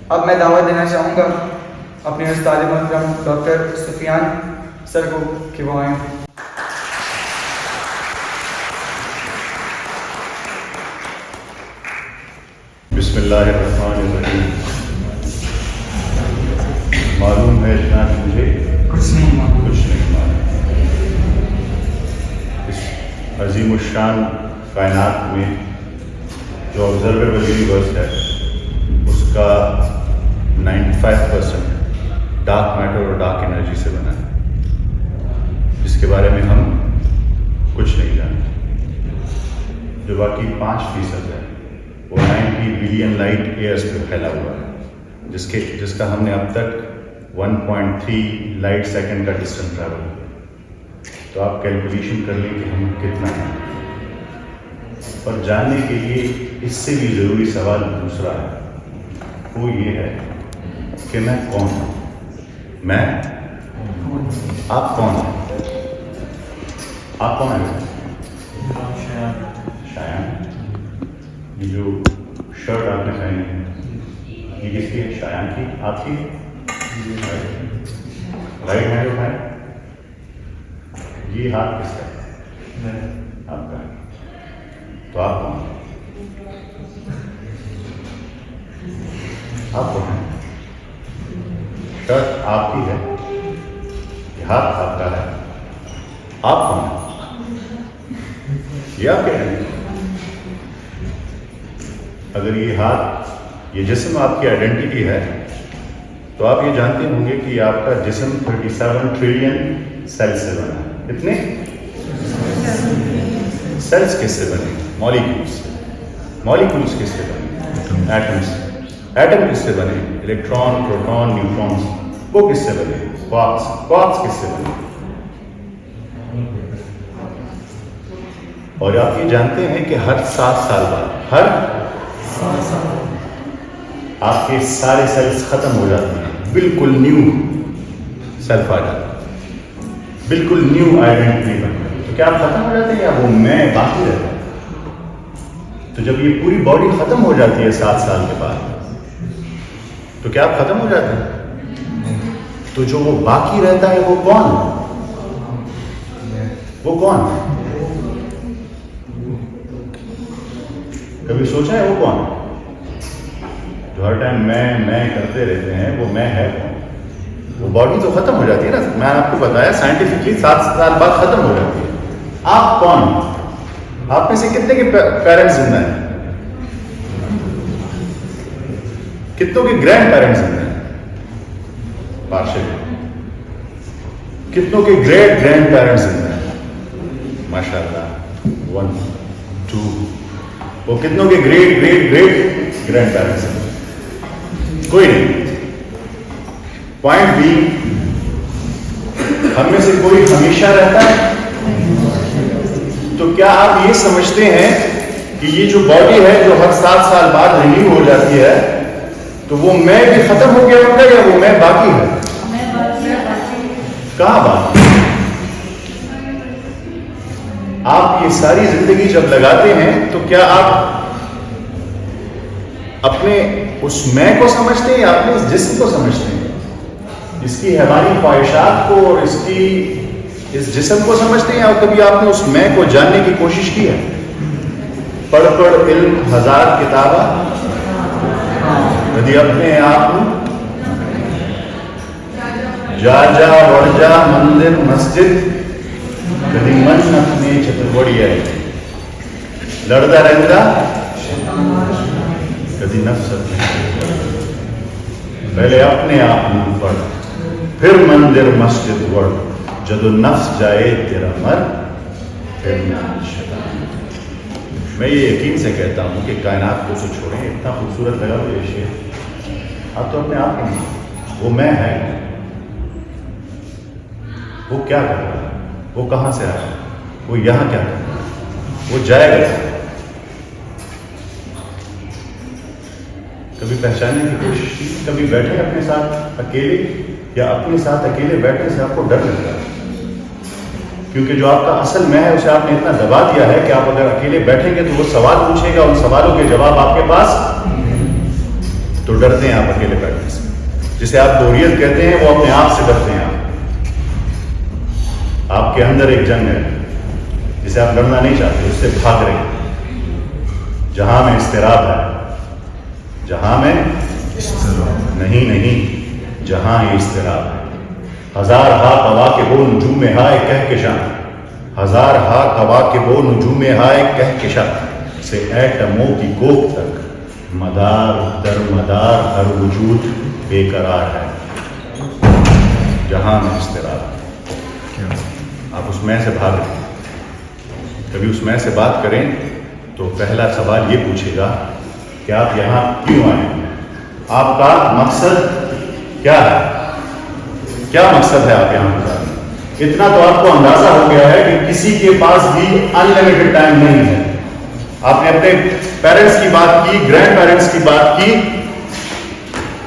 اب میں دعوت دینا چاہوں گا اپنے استاد محترم ڈاکٹر سفیان سر کو کہ وہ آئیں. بسم اللہ الرحمن الرحیم. معلوم ہے اتنا کہ مجھے کچھ نہیں معلوم. اس عظیم الشان کائنات میں جو آبزرویبل یونیورس ہے اس کا 95% ڈارک میٹر اور ڈارک انرجی سے بنا ہے، جس کے بارے میں ہم کچھ نہیں جانتے. جو باقی 5% ہے وہ 90 بلین لائٹ ایئرس پہ پھیلا ہوا ہے، جس کا ہم نے اب تک 1.3 لائٹ سیکنڈ کا ڈسٹینس ٹریول کیا. تو آپ کیلکولیشن کر لیں کہ ہم کتنا ہیں. اور جاننے کے لیے اس سے بھی ضروری سوال دوسرا ہے، وہ یہ ہے کہ میں کون ہوں. میں آپ کون ہیں؟ آپ کون ہیں؟ شایان. یہ جو شرٹ آپ نے پہنی ہے یہ کس کی ہے؟ شایان کی. آپ کی رائٹ ہینڈ اٹھائے. یہ ہاتھ کس کا ہے؟ آپ کا. تو آپ کون ہیں؟ آپ کون ہیں؟ شرٹ آپ کی ہے، یہ ہاتھ آپ کا ہے. آپ کون ہیں؟ یہ آپ کے ہیں. اگر یہ ہاتھ یہ جسم آپ کی آئیڈینٹی ہے تو آپ یہ جانتے ہوں گے کہ یہ آپ کا جسم 37 ٹریلین سیل سے بنا ہے. اتنے سیلز کس سے بنے؟ مالیکولز. مالیکولز کس سے بنے؟ ایٹمز. ایٹم کس سے بنے؟ Electron, proton, neutrons. وہ کس سے بنے؟ کوارکس. کوارکس کس سے بنے؟ اور آپ یہ جانتے ہیں کہ ہر 7 سال بعد آپ کے سارے سیلز ختم ہو جاتے ہیں، بالکل نیو سیلف آ جاتا ہے، بالکل نیو آئیڈینٹی بنتا ہے. تو کیا آپ ختم ہو جاتے ہیں یا وہ میں باقی رہتا ہے؟ تو جب یہ پوری باڈی ختم ہو جاتی ہے 7 سال کے بعد تو کیا آپ ختم ہو جاتے ہیں؟ تو جو وہ باقی رہتا ہے وہ کون؟ وہ کون؟ کبھی سوچا ہے وہ کون؟ جو ہر ٹائم میں کرتے رہتے ہیں وہ میں ہے کون؟ وہ باڈی تو ختم ہو جاتی ہے نا. میں نے آپ کو بتایا سائنٹیفکلی 7 سال بعد ختم ہو جاتی ہے. آپ کون؟ آپ میں سے کتنے کے پیرنٹس زندہ ہیں؟ کتنوں کے گرینڈ پیرنٹس زندہ ہیں؟ پارشل. کتنوں کے گریٹ گرینڈ پیرنٹس زندہ ہیں؟ ماشاء اللہ 1 2. وہ کتنوں کے great great great grand parents ہیں؟ کوئی نہیں. پوائنٹ بھی ہم میں سے کوئی ہمیشہ رہتا ہے؟ تو کیا آپ یہ سمجھتے ہیں کہ یہ جو باڈی ہے جو ہر 7 سال بعد ریلیو ہو جاتی ہے تو وہ میں بھی ختم ہو گیا ہوگا یا وہ میں باقی ہے؟ کہاں باقی؟ آپ یہ ساری زندگی جب لگاتے ہیں تو کیا آپ اپنے اس میں کو سمجھتے ہیں یا اپنے اس جسم کو سمجھتے ہیں؟ اس کی حیوانی خواہشات کو اور اس جسم کو سمجھتے ہیں یا کبھی آپ نے اس میں کو جاننے کی کوشش کی ہے؟ پڑھ پڑھ علم 1000 کتاباں کبھی اپنے آپ جا جا وڑ جا مندر مسجد کبھی من اپنے چھتڑی ہے لڑتا رہتا کبھی نفس اپنے. پہلے اپنے آپ پڑھ پھر مندر مسجد وڑ جدو نفس جائے تیرا مر پھر شیطان. میں یہ یقین سے کہتا ہوں کہ کائنات کو تو چھوڑیں. اتنا خوبصورت لگا مجھے شعر. آپ تو اپنے آپ کے نہیں. وہ میں ہے وہ کیا کر رہا ہے؟ وہ کہاں سے آیا؟ وہ یہاں کیا کر رہا ہے؟ وہ جائے گا. کبھی پہچاننے کی کوشش کی؟ کبھی بیٹھے اپنے ساتھ اکیلے یا اپنے ساتھ اکیلے بیٹھنے سے آپ کو ڈر لگتا ہے؟ کیونکہ جو آپ کا اصل میں ہے اسے آپ نے اتنا دبا دیا ہے کہ آپ اگر اکیلے بیٹھیں گے تو وہ سوال پوچھے گا، ان سوالوں کے جواب آپ کے پاس تو ڈرتے ہیں آپ اکیلے بیٹھنے سے. جسے آپ بوریت کہتے ہیں وہ اپنے آپ سے ڈرتے ہیں. آپ کے اندر ایک جنگ ہے جسے آپ لڑنا نہیں چاہتے, اس سے بھاگ رہے ہیں. جہاں میں اضطراب ہے, جہاں میں نہیں جہاں یہ اضطراب ہے. ہزار ہا قوا کے وہ نجوم ہائے کہکشاں, ہزار ہا قوا کے وہ نجوم ہائے کہکشاں سے ایٹموں کی کوکھ تک مدار در مدار ہر وجود بے قرار ہے. جہاں میں اضطراب, آپ اس میں سے بھاگ رہے ہیں. کبھی اس میں سے بات کریں تو پہلا سوال یہ پوچھے گا کہ آپ یہاں کیوں آئے ہیں, آپ کا مقصد کیا ہے, کیا مقصد ہے آپ یہاں پر. اتنا تو آپ کو اندازہ ہو گیا ہے کہ کسی کے پاس بھی انلمیٹڈ ٹائم نہیں ہے. آپ نے اپنے پیرنٹس کی بات کی, گرینڈ پیرنٹس کی بات کی,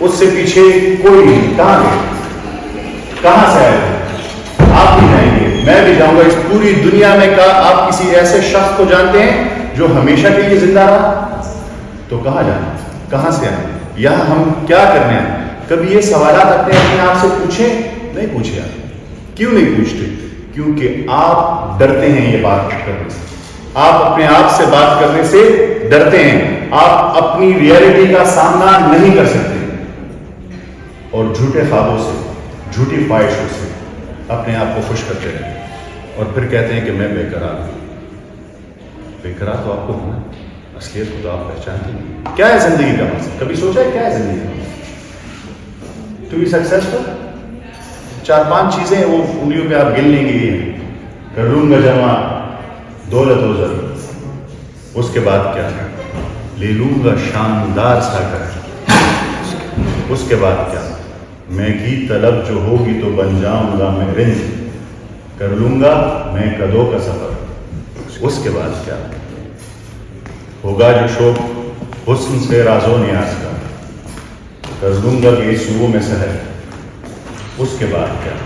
اس سے پیچھے کوئی نہیں. کہاں گئے, کہاں سے آئے تھے, آپ بھی جائیں گے, میں بھی جاؤں گا. اس پوری دنیا میں کا آپ کسی ایسے شخص کو جانتے ہیں جو ہمیشہ کے لیے زندہ رہا؟ تو کہاں جانا, کہاں سے آئے, یہاں ہم کیا کرنے ہیں؟ کبھی یہ سوالات اپنے آپ سے پوچھیں؟ نہیں پوچھے. آپ کیوں نہیں پوچھتے؟ کیونکہ آپ ڈرتے ہیں یہ بات کرنے سے. آپ اپنے آپ سے بات کرنے سے ڈرتے ہیں. آپ اپنی ریئلٹی کا سامنا نہیں کر سکتے اور جھوٹے خوابوں سے, جھوٹی خواہشوں سے اپنے آپ کو خوش کرتے رہتے ہیں اور پھر کہتے ہیں کہ میں بے قرار ہوں. بے قرار تو آپ کو ہونا, اصلیت کو تو آپ پہچانتے ہیں. کیا ہے زندگی کا مقصد؟ کبھی سوچا ہے کیا ہے زندگی کا مقصد؟ To be successful. 4-5 چیزیں وہ انگلیوں پہ آپ گن لیں گے. یہ کر لوں گا جمع دولت و زر, اس کے بعد کیا ہے, لے لوں گا شاندار سا کر, اس کے بعد کیا, میں کی طلب جو ہوگی تو بن جاؤں گا میں رنج, کر لوں گا میں قدوں کا سفر, اس کے بعد کیا, ہوگا جو شوق حسن سے راز و نیاز کا, کر دوں گا کہ صبح میں سحر, اس کے بعد کیا,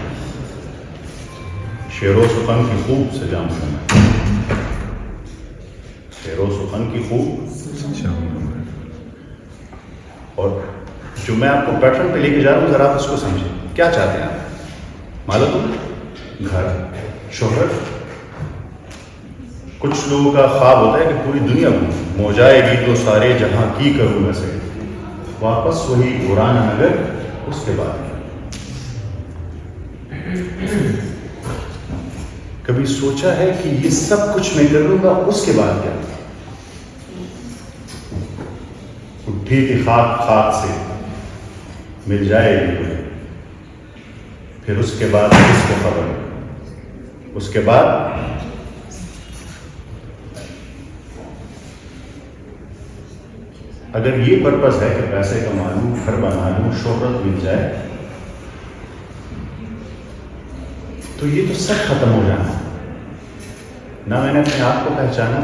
شعر و سخن کی خوب سجاؤں گا میں, شعر و سخن کی خوب. اور جو میں آپ کو پیٹرن پہ لے کے جا رہا ہوں, ذرا آپ اس کو سمجھیں. کیا چاہتے ہیں آپ؟ معلوم, گھر, شہرت. کچھ لوگوں کا خواب ہوتا ہے کہ پوری دنیا مو جائے گی تو سارے جہاں کی کروں گا سے, واپس وہی پرانا نگر, اس کے بعد کبھی سوچا ہے کہ یہ سب کچھ میں کر لوں گا, اس کے بعد کیا. اٹھی تھی خاک خاک سے مل جائے گی, پھر اس کے بعد کس کو خبر, اس کے بعد اگر یہ پرپس ہے کہ پیسے کما لوں, گھر بنا لوں, شہرت مل جائے, تو یہ تو سب ختم ہو جانا. نہ میں نے اپنے آپ کو پہچانا.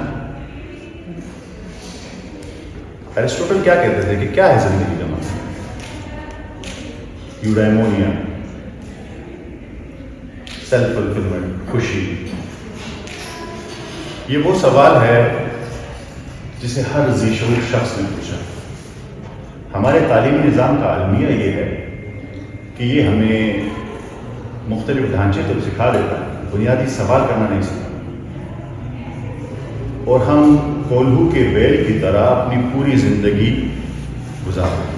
ایرسٹوٹل کیا کہتے تھے کہ کیا ہے زندگی کا مقصد؟ یوڈائمونیا, سیلف فلفلمنٹ, خوشی. یہ وہ سوال ہے جسے ہر ذی شعور شخص نے پوچھا. ہمارے تعلیمی نظام کا المیہ یہ ہے کہ یہ ہمیں مختلف ڈھانچے تو سکھا دیتا ہے, بنیادی سوال کرنا نہیں سکھا. اور ہم کولہو کے بیل کی طرح اپنی پوری زندگی گزارتے ہیں.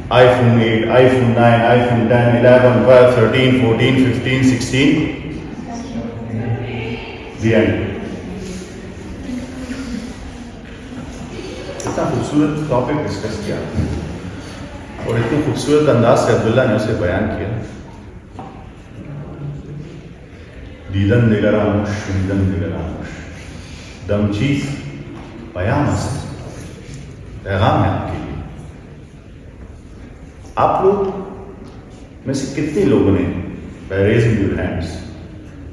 IPhone 8, iPhone 9, iPhone 10, 11, 12, 13, 14, 15, 16, the end. اتنا خوبصورت ٹاپک ڈسکس کیا اور اتنے خوبصورت انداز سے عبداللہ نے اسے بیان کیا. دیدن دگراموش, دیدن دگراموش, دم چیز پیام است, پیغام ہے آپ کے لیے. آپ لوگ میں سے کتنے لوگوں نے by raising your hands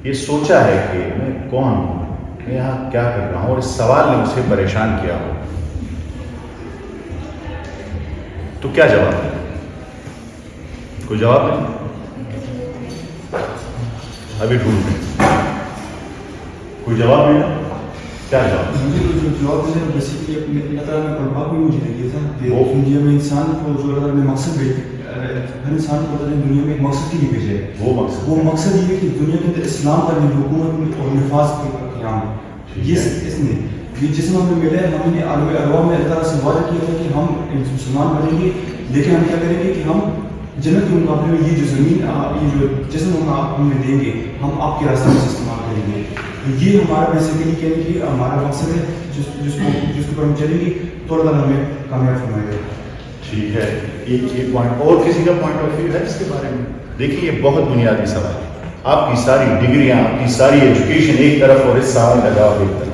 یہ سوچا ہے کہ میں کون ہوں, میں یہاں کیا کر رہا ہوں, اور اس سوال نے اسے پریشان کیا ہو؟ تو کیا جواب ہے؟ کوئی جواب نہیں. ابھی ڈھونڈ رہے, کوئی جواب نہیں. کیا جواب؟ مجھے جواب دینے بیسیکلی اللہ تعالیٰ نے قربا کو مجھے دیا تھا کہ وہ دنیا میں انسان کو جو اللہ تعالیٰ نے مقصد ہر انسان کو پتہ ہے دنیا میں ایک مقصد کے لیے بھیجا ہے. وہ مقصد یہ ہے کہ دنیا کے اندر اسلام کا حکومت اور نفاذ کا قیام. یہ اس نے یہ جسم ہمیں ملا ہے, ہم نے عالم ارواح میں اللہ تعالیٰ سے وعدہ کیا تھا کہ ہم مسلمان بنیں گے, لیکن ہم کیا کریں گے کہ ہم جنت کے مقابلے میں یہ جو زمین یہ جو جسم آپ ہمیں دیں گے ہم آپ کے راستے میں استعمال کریں گے. یہ ہمارا بیسیکلی کہنے کی ہمارا مقصد ہے جس کے پر ہم چلیں گے تو اللہ تعالیٰ ہمیں کامیاب فرمائے گا. ٹھیک ہے, ایک پوائنٹ اور کسی کا پوائنٹ آف ویو ہے اس کے بارے میں؟ دیکھیے یہ بہت بنیادی سوال ہے. آپ کی ساری ڈگریاں, آپ کی ساری ایجوکیشن ایک طرف اور اس سوال کا جواب ایک طرف.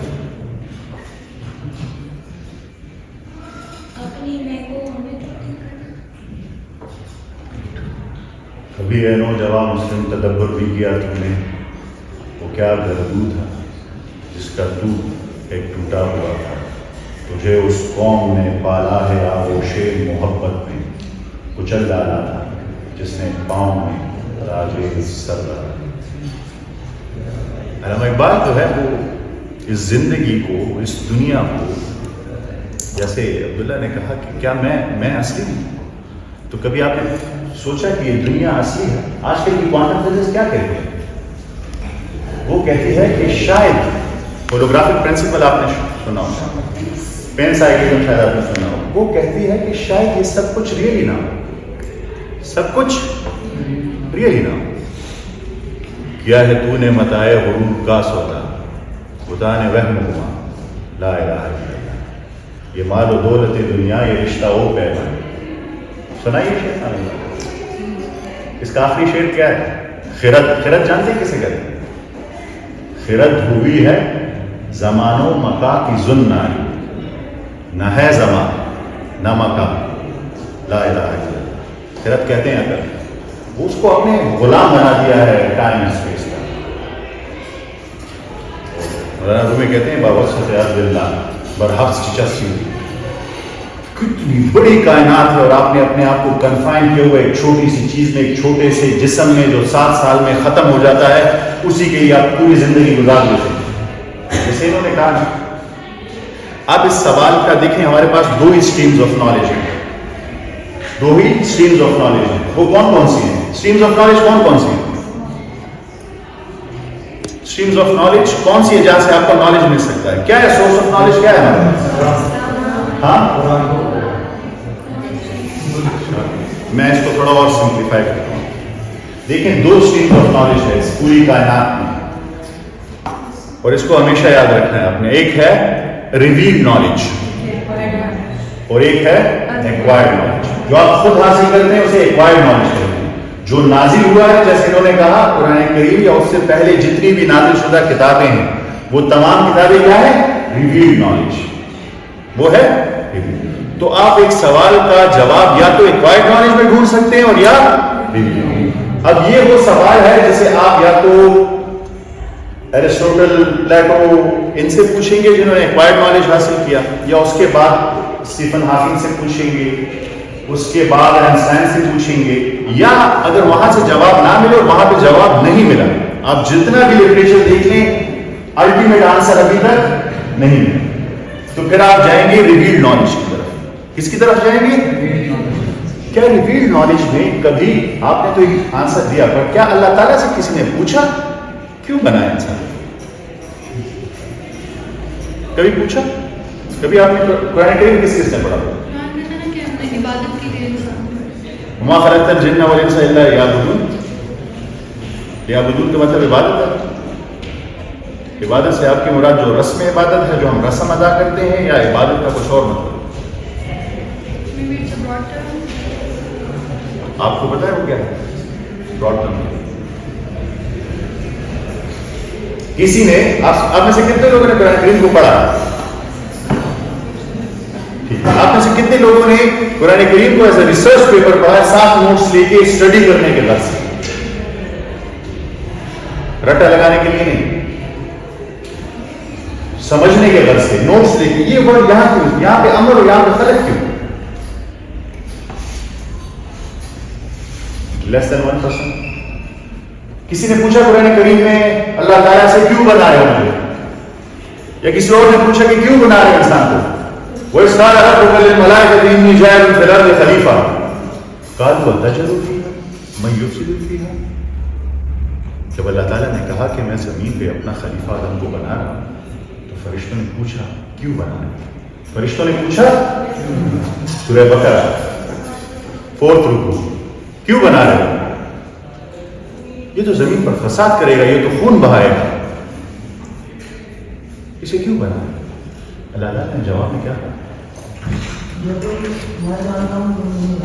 کبھی اے نوجوان مسلم تدبر بھی کیا تم نے, وہ کیا گردو تھا جس کا تو ایک ٹوٹا ہوا تھا. تجھے اس قوم نے پالا ہے آغوش محبت میں, کچل ڈالا تھا جس نے پاؤں میں راجے سر ڈالا. علامہ اقبال جو ہے وہ اس زندگی کو, اس دنیا کو, جیسے عبداللہ نے کہا کہ کیا میں اصلی ہوں, تو کبھی آپ نے سوچا کہ یہ دنیا اصلی ہے؟ آج کل کی کوانٹم فزکس کیا کہتی ہے؟ وہ کہتی ہے کہ شاید ہولوگرافک پرنسپل آپ نے سنا ہو, پین سائیکلزم شاید آپ نے سنا ہو, وہ کہتی ہے کہ شاید یہ سب کچھ ریئل ہی نہ ہو, سب کچھ ریئل ہی نہ ہو. کیا ہے تو نے متائے غرور کا سودا, خدا نے وہم ہوا لا الہ الا اللہ. یہ مال و دولت دنیا, یہ رشتہ او پیدا. سنائیے شیخ, اس کا آخری شعر کیا ہے؟ خرد. خرد جانتے کسے کہتے ہیں؟ خرد ہوئی ہے زمان و مکا کی ذناری, نہ ہے زمان نہ مکا لا الہ الا اللہ. خرد کہتے ہیں اگر وہ اس کو اپنے غلام بنا دیا ہے ٹائم اسپیس کا. مولانا رومی کہتے ہیں بابا اللہ برحفظ چچسی, کتنی بڑی کائنات ہے اور آپ نے اپنے آپ کو کنفائن کیا ہوا ایک چھوٹی سی چیز میں, ایک چھوٹے سے جسم میں جو 7 سال میں ختم ہو جاتا ہے, اسی کے لیے آپ پوری زندگی گزار دیتے ہیں. جیسے انہوں نے کہا, آپ اس سوال کا دیکھیں, ہمارے پاس 2 ہی اسٹریمز آف نالج ہیں, 2 ہی اسٹریمز آف نالج ہیں. وہ کون کون سی ہیں اسٹریمز آف نالج؟ کون کون سی ہیں اسٹریمز آف نالج؟ کون سی ہے جہاں سے آپ کو نالج مل سکتا ہے؟ کیا ہے سورس آف نالج؟ کیا ہے؟ ہاں, میں اس کو تھوڑا اور سمپلیفائی کرتا ہوں. دیکھیں 2 اسٹریمز آف نالج ہے اس پوری کائنات میں, اور اس کو ہمیشہ یاد رکھنا ہے آپ نے. ایک ہے ریویلڈ نالج اور ایک ہے ایکوائرڈ نالج. جو آپ خود حاصل کرتے ہیں اسے ایکوائرڈ نالج کہتے ہیں. جو نازل ہوا ہے, جیسے انہوں نے کہا قرآن کریم یا اس سے پہلے جتنی بھی نازل شدہ کتابیں ہیں, وہ تمام کتابیں کیا ہے؟ ریویلڈ نالج, وہ ہے ریویلڈ. تو آپ ایک سوال کا جواب یا تو ایکوائرڈ نالج میں ڈھونڈ سکتے ہیں اور یا ریویلڈ. اب یہ وہ سوال ہے جسے آپ یا تو ایرسٹوٹل, پلیٹو, ان سے پوچھیں گے جنہوں نے ایکوائرڈ نالج حاصل کیا, یا اس کے بعد اسٹیفن ہاکنگ سے پوچھیں گے, اس کے بعد آئنسٹائن سے پوچھیں گے, یا اگر وہاں سے جواب نہ ملے اور وہاں پہ جواب نہیں ملا, آپ جتنا بھی لٹریچر دیکھ لیں الٹیمیٹ آنسر ابھی تک نہیں ملا, تو پھر آپ جائیں گے ریویلڈ نالج کی طرف. کس کی طرف جائیں گے؟ کیا ریویلڈ نالج میں کبھی آپ نے تو ایک آنسر دیا, پر کیا اللہ تعالیٰ سے کسی نے پوچھا کیوں بنایا انسان؟ کبھی پوچھا؟ کبھی آپ نے قرآن کریم کس نے پڑھا؟ وما خلقت الجن والانس الا لیعبدون. لیعبدون کا مطلب عبادت ہے. عبادت سے آپ کی مراد جو رسم عبادت ہے, جو ہم رسم ادا کرتے ہیں, یا عبادت کا کچھ اور مطلب؟ آپ کو پتا ہے وہ کیا ہے؟ Broad term. کسی نے, آپ میں سے کتنے لوگوں نے قرآن کریم کو پڑھا؟ آپ میں سے کتنے لوگوں نے قرآن کریم کو ایز اے ریسرچ پیپر پڑھا ہے, 7 نوٹس لے کے اسٹڈی کرنے کے بعد سے, رٹا لگانے کے لیے نہیں, سمجھنے کے بعد سے نوٹس لے کے. یہ ورڈ یہاں کیوں, یہاں پہ امر اور یہاں پہ خلق کیوں؟ لیس دین 1%. کسی نے پوچھا قرآن کریم میں اللہ تعالیٰ سے کیوں بنایا مجھے؟ یا کسی اور نے پوچھا کہ کیوں بنا رہے ہیں انسان کو؟ وَإِذْ قَالَ رَبُّكَ لِلْمَلَائِكَةِ إِنِّي جَاعِلٌ فِي الْأَرْضِ خَلِيفَةً قَالُوا أَتَجْعَلُ فِيهَا مَن يُفْسِدُ فِيهَا. جب اللہ تعالیٰ نے کہا کہ میں زمین پہ اپنا خلیفہ آدم کو بنا رہا ہوں تو فرشتوں نے پوچھا کیوں بنا رہے ہیں؟ فرشتوں نے پوچھا سورہ بقرہ 4 رکوع کیوں بنا رہے ہیں؟ یہ تو زمین پر فساد کرے گا، یہ تو خون بہائے گا، اسے کیوں بنا رہے ہیں؟ اللہ تعالیٰ نے جواب میں کیا کہا؟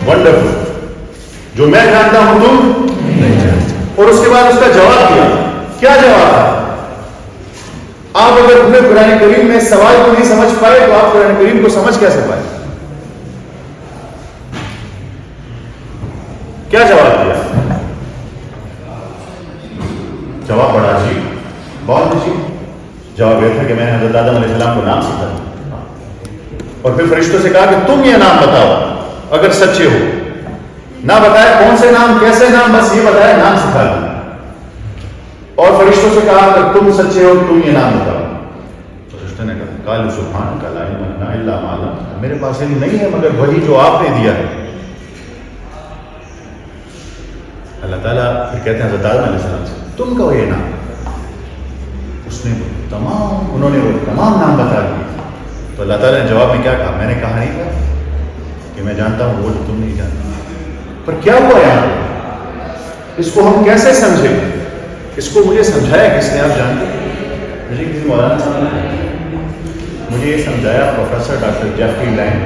ونڈرفل، جو میں جانتا ہوں تم نہیں جانتے. اور اس کے بعد اس کا جواب دیا. کیا جواب ہے؟ آپ اگر پورے قرآن کریم میں سوال کو نہیں سمجھ پائے تو آپ قرآن کریم کو سمجھ کیسے پائے؟ کیا جواب دیا؟ جواب بڑا عجیب، بہت عجیب. جواب یہ تھا کہ میں نے حضرت آدم علیہ السلام کو نام سکھایا اور پھر فرشتوں سے کہا کہ تم یہ نام بتاؤ اگر سچے ہو. نہ بتایا کون سے نام، کیسے نام، بس یہ بتایا نام سکھا دیا. اور فرشتوں سے کہا کہ تم سچے ہو تم یہ نام بتاؤ. فرشتوں نے کہا قالوا سبحانک لا علم لنا الا ما علمتنا، میرے پاس علم نہیں ہے مگر وہی جو آپ نے دیا ہے. اللہ تعالیٰ پھر کہتے ہیں حضرت آدم علیہ السلام سے تم کہو یہ نام. اس نے انہوں نے وہ تمام نام بتا دیے. تو اللہ تعالیٰ نے جواب میں کیا کہا؟ میں نے کہا نہیں تھا کہ میں جانتا ہوں وہ جو تم نہیں جانتے. پر کیا ہوا یہاں؟ اس کو ہم کیسے سمجھیں؟ اس کو مجھے سمجھایا کس نے؟ آپ جانتے ہیں مجھے کسی مولانا صاحب نے مجھے یہ سمجھایا، پروفیسر ڈاکٹر جیفری لینگ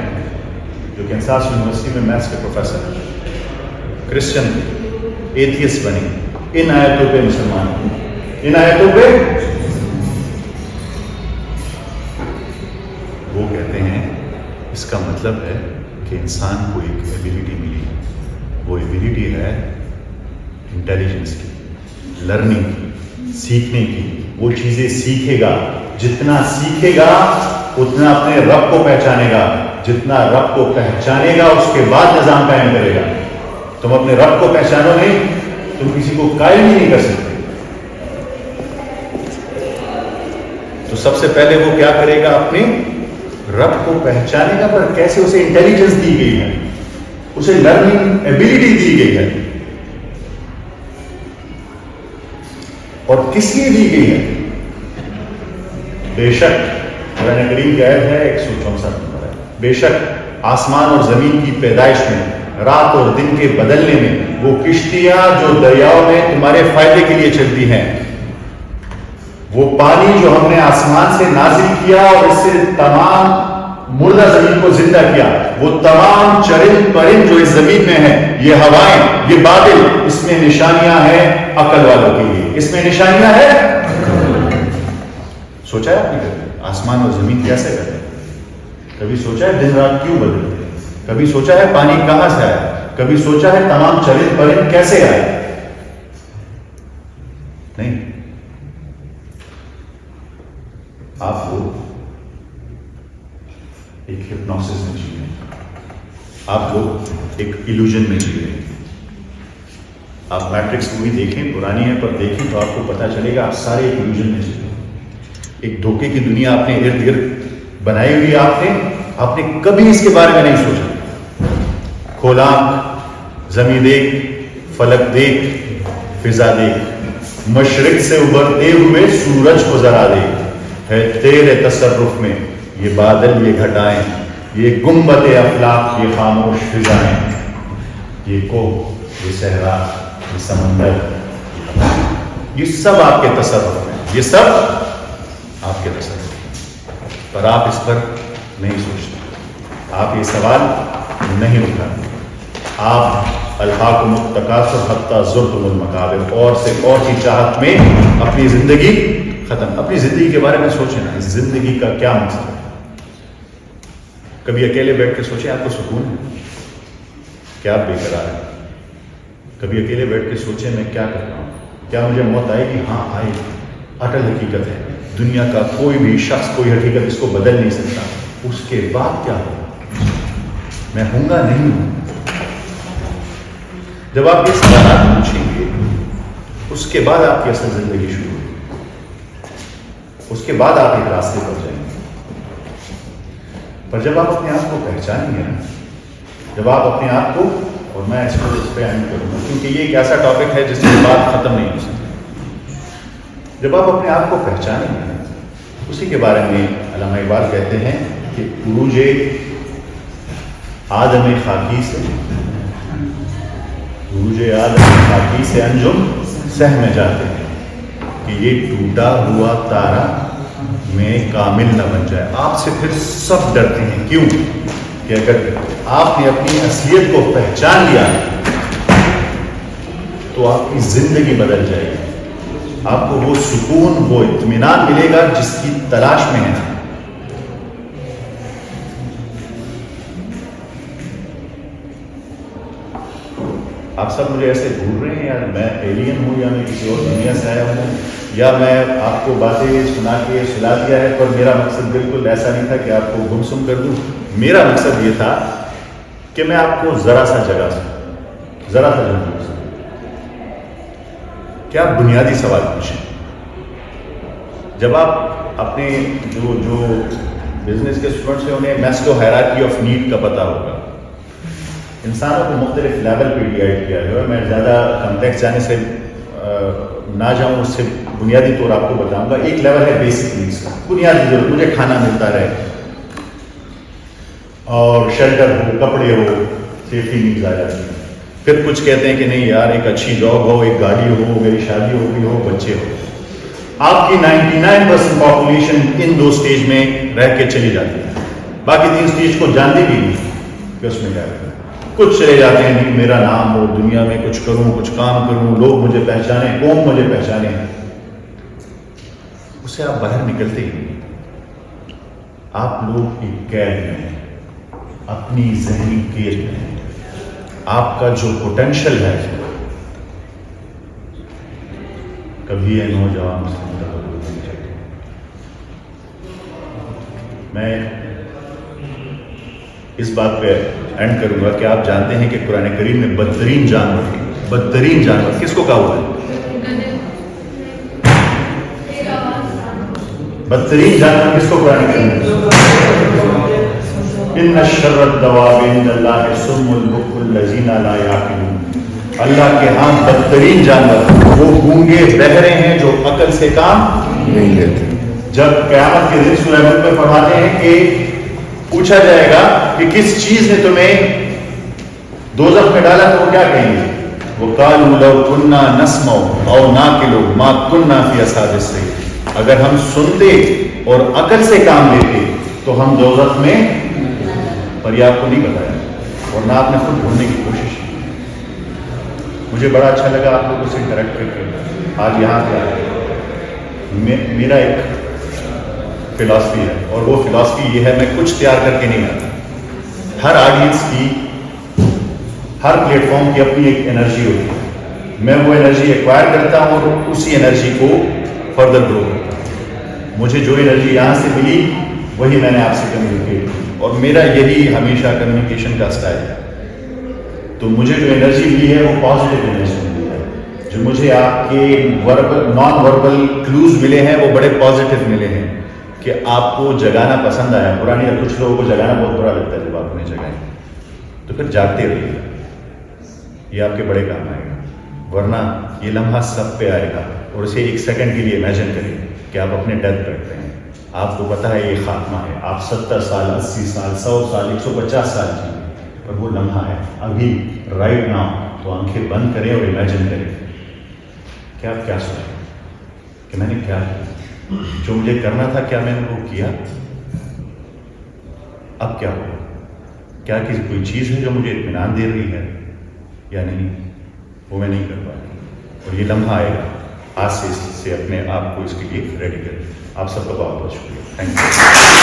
جو کینساس یونیورسٹی میں میتھس کے پروفیسر ہیں، کرسچن ایتھیسٹ بنے، ان آیتوں پہ مسلمان، ان آیتوں پہ وہ کہتے ہیں اس کا مطلب ہے کہ انسان کو ایک ایبیلٹی ملی. وہ ایبیلٹی ہے انٹیلیجنس کی، لرننگ کی، سیکھنے کی. وہ چیزیں سیکھے گا، جتنا سیکھے گا اتنا اپنے رب کو پہچانے گا، جتنا رب کو پہچانے گا اس کے بعد نظام قائم کرے گا. تم اپنے رب کو پہچانو نہیں، تم کسی کو قائم ہی نہیں کر سکتے. تو سب سے پہلے وہ کیا کرے گا؟ اپنے رب کو پہچانے گا. پر کیسے؟ اسے انٹیلیجنس دی گئی ہے، اسے لرننگ ایبیلٹی دی گئی ہے. اور کس لیے دی گئی ہے؟ بے شک قرآن کریم کی آیت ہے 164 نمبر ہے، بے شک آسمان اور زمین کی پیدائش میں، رات اور دن کے بدلنے میں، وہ کشتیاں جو دریاؤں میں تمہارے فائدے کے لیے چلتی ہیں، وہ پانی جو ہم نے آسمان سے نازل کیا اور اس سے تمام مردہ زمین کو زندہ کیا، وہ تمام چرند پرند جو اس زمین میں ہیں، یہ ہوائیں، یہ بادل، اس میں نشانیاں ہیں عقل والوں کے لیے. اس میں نشانیاں ہیں. سوچا ہے آپ نے آسمان اور زمین کیسے کرتے ہیں؟ کبھی سوچا ہے دن رات کیوں بدلتے ہیں؟ کبھی سوچا ہے پانی کہاں سے آیا؟ کبھی سوچا ہے تمام چرند پرند کیسے آئے؟ نہیں. آپ کو ایک ہپنوسس میں جی رہے ہیں، آپ لوگ ایک ایلوژن میں جی رہے ہیں. آپ میٹرکس مووی دیکھیں، پرانی ہے پر دیکھیں تو آپ کو پتا چلے گا آپ سارے ایک ایلوژن میں جی رہے ہیں. ایک دھوکے کی دنیا آپ نے ارد گرد بنائی ہوئی. آپ نے کبھی اس کے بارے میں نہیں سوچا. کھولا زمین دیکھ، فلک دیکھ، فضا دیکھ، مشرق سے ابھرتے ہوئے سورج کو ذرا دیکھ، ہے تیرے تصرف میں یہ بادل، یہ گھٹائیں، یہ گنبد افلاق، یہ خاموش فضائیں، یہ کوہ، یہ صحرا، یہ سمندر، یہ سب آپ کے تصرف میں، یہ سب آپ کے تصرف میں. پر آپ اس پر نہیں سوچتے، آپ یہ سوال نہیں اٹھاتے. آپ الہاکم التکاثر حتی زرتم المقابر، اور سے اور کی چاہت میں اپنی زندگی ختم. اپنی زندگی کے بارے میں سوچیں نا، اس زندگی کا کیا مقصد ہے؟ کبھی اکیلے بیٹھ کے سوچیں آپ کو سکون ہے؟ کیا آپ بے قرار ہیں؟ کبھی اکیلے بیٹھ کے سوچیں میں کیا کر رہا ہوں؟ کیا مجھے موت آئے گی؟ ہاں آئے گی. اٹل حقیقت ہے. دنیا کا کوئی بھی شخص، کوئی حقیقت اس کو بدل نہیں سکتا. اس کے بعد کیا ہوگا؟ میں ہوں گا نہیں ہوں. جب آپ یہ سوالات پوچھیں گے اس کے بعد آپ کی اصل زندگی شروع ہوگی. اس کے بعد آپ ایک راستے پر جائیں گے. پر جب آپ اپنے آپ کو پہچانیں گے نا, جب آپ اپنے آپ کو, اور میں اس پہ اینڈ کروں گا کیونکہ یہ ایک ایسا ٹاپک ہے جس کی بات ختم نہیں ہو سکتی. جب آپ اپنے آپ کو پہچانیں گے نا, اسی کے بارے میں علامہ اقبال کہتے ہیں کہ عروج آدم خاکی سے, عروج آدم خاکی سے انجم سہم جاتے ہیں کہ یہ ٹوٹا ہوا تارا میں کامل نہ بن جائے. آپ سے پھر سب ڈرتے ہیں. کیوں؟ کہ اگر آپ نے اپنی اصلیت کو پہچان لیا تو آپ کی زندگی بدل جائے گی. آپ کو وہ سکون, وہ اطمینان ملے گا جس کی تلاش میں ہے. آپ سب مجھے ایسے ڈھونڈ رہے ہیں یار میں ایلین ہوں یا میں کسی اور دنیا سے آیا ہوں, یا میں آپ کو باتیں سنا کے سلا دیا ہے, پر میرا مقصد بالکل ایسا نہیں تھا کہ آپ کو گمسم کر دوں. میرا مقصد یہ تھا کہ میں آپ کو ذرا سا جگہ سکوں, ذرا سا جگہ سکوں. کیا بنیادی سوال پوچھیں. جب آپ اپنے جو بزنس کے اسٹوڈنٹس ہیں انہیں میسلو ہائرارکی آف نیڈ کا پتہ ہوگا. انسانوں کو مختلف لیول پہ ڈیوائڈ کیا ہے. میں زیادہ کمپلیکس جانے سے نہ جاؤں, اس سے بنیادی طور آپ کو بتاؤں گا. ایک لیول ہے بیسک نیڈس کا, بنیادی ضرورت, مجھے کھانا ملتا رہے اور شیلٹر ہو, کپڑے ہو, سیفٹی نیڈز آ جاتی ہیں. پھر کچھ کہتے ہیں کہ نہیں یار ایک اچھی جاب ہو, ایک گاڑی ہو, میری شادی ہو گئی ہو, بچے ہو. آپ کی 99% پاپولیشن ان 2 اسٹیج میں رہ کے چلی جاتی ہے. باقی 3 اسٹیج کو جانتے بھی نہیں کہ اس میں کیا کرنا. کچھ چلے جاتے ہیں نہیں میرا نام ہو, دنیا میں کچھ کروں, کچھ کام کروں, لوگ مجھے پہچانے, قوم مجھے پہچانے. اس سے آپ باہر نکلتے ہی نہیں. آپ لوگ ایک قید میں ہیں, اپنی ذہنی قید میں ہیں. آپ کا جو پوٹینشل ہے, کبھی یہ نوجوان میں اس بات پہ اینڈ کروں گا کہ آپ جانتے ہیں کہ قرآن کریم میں بدترین جانور کس کو کہا ہوا ہے؟ بدترین جانور کس کو قرآن کریم میں؟ ان شر الدواب عند اللہ الصم البکم الذین لا یعقلون. اللہ کے ہاں بدترین جانور وہ گونگے بہرے ہیں جو عقل سے کام نہیں لیتے. جب قیامت کے دن سورہ ملک میں فرماتے ہیں کہ پوچھا جائے گا کہ کس چیز نے تمہیں دوزخ میں ڈالا, تو وہ کیا کہیں گے؟ وَقَالُوا لَوْ كُنَّا نَسْمَعُ أَوْ نَعْقِلُ مَا كُنَّا فِي أَصْحَابِ السَّعِيرِ. اگر ہم سنتے اور عقل سے کام لیتے تو ہم دوزخ میں, پر یہ آپ کو نہیں بتایا اور نہ آپ نے خود ڈھونڈنے کی کوشش کی. مجھے بڑا اچھا لگا آپ لوگوں سے انٹریکٹ کر کے آج یہاں پہ آیا. میرا ایک فلاسفی ہے اور وہ فلاسفی یہ ہے میں کچھ تیار کر کے نہیں آتا. ہر آڈینس کی, ہر پلیٹ فارم کی اپنی ایک انرجی ہوتی ہے. میں وہ انرجی ایکوائر کرتا ہوں اور اسی انرجی کو فردر گرو کرتا ہوں. مجھے جو انرجی یہاں سے ملی وہی میں نے آپ سے کمیونیکیٹ کی, اور میرا یہی ہمیشہ کمیونیکیشن کا اسٹائل ہے. تو مجھے جو انرجی ملی ہے وہ پازیٹیو انرجی ملی ہے. جو مجھے آپ کے نان وربل کلوز ملے ہیں وہ بڑے پازیٹیو ملے ہیں کہ آپ کو جگانا پسند آیا. پرانی کچھ لوگوں کو جگانا بہت برا لگتا ہے. جب آپ نے جگائیں تو پھر جاگتے رہیے, یہ آپ کے بڑے کام آئے گا. ورنہ یہ لمحہ سب پہ آئے گا, اور اسے 1 سیکنڈ کے لیے امیجن کریں کہ آپ اپنے ڈیتھ کرتے ہیں. آپ کو پتہ ہے یہ خاتمہ ہے. آپ 70 سال 80 سال 100 سال 150 سال جیئیں, پر وہ لمحہ ہے ابھی, رائٹ ناؤ. تو آنکھیں بند کریں اور امیجن کریں کہ آپ کیا سوچیں کہ میں نے کیا کیا, جو مجھے کرنا تھا کیا میں نے وہ کیا. اب کیا ہوا, کیا کسی کوئی چیز ہے جو مجھے اطمینان دے رہی ہے یا نہیں, وہ میں نہیں کر پایا. اور یہ لمحہ آئے گا, آج سے اپنے آپ کو اس کے لیے ریڈی کریں. آپ سب کا بہت بہت شکریہ. Thank you.